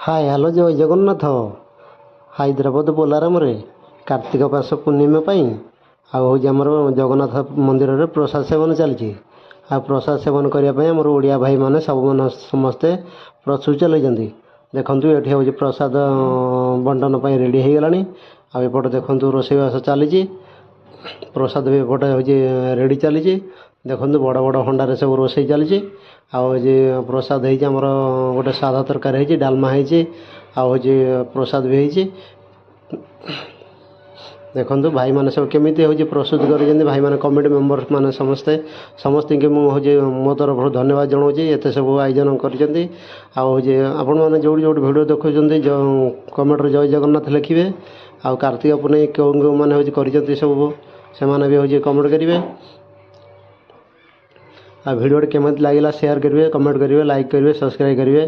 Hi hello जय जगन्नाथ हैदराबाद बोलाराम कार्तिक मास पूर्णिमा आमर जगन्नाथ मंदिर रे प्रसाद सेवन चलती प्रसाद सेवन करने आम ओडिया भाई मैंने सब समस्ते प्रस्तुत चलती देखु ये हूँ प्रसाद बंटन रेडी हो गलानी आपटे देखु रोषेईवास चली प्रसाद भी एपटे हूँ रेडी चली देखो बड़ बड़ हंडारे सब रोषे चली प्रसाद होमर गोटे साधा तरकारी हो डालमा हो प्रसाद भी हो देखो भाई मैंने सब केमी हूँ प्रस्तुत कर भाई मैंने कमिटी मेम्बर मैंने समस्ते समस्त मुझे मो तरफ धन्यवाद जनाऊँ एत सब आयोजन कर मैंने जो भिडियो देखुं कमेंट जय जगन्नाथ लिखे आ कार्तिक पूर्णिमा क्यों मैंने हूँ कर सब से भी हूँ कमेंट करेंगे आ भिडियो केमी लगे शेयर करेंगे कमेंट करेंगे लाइक करेंगे सब्सक्राइब करेंगे।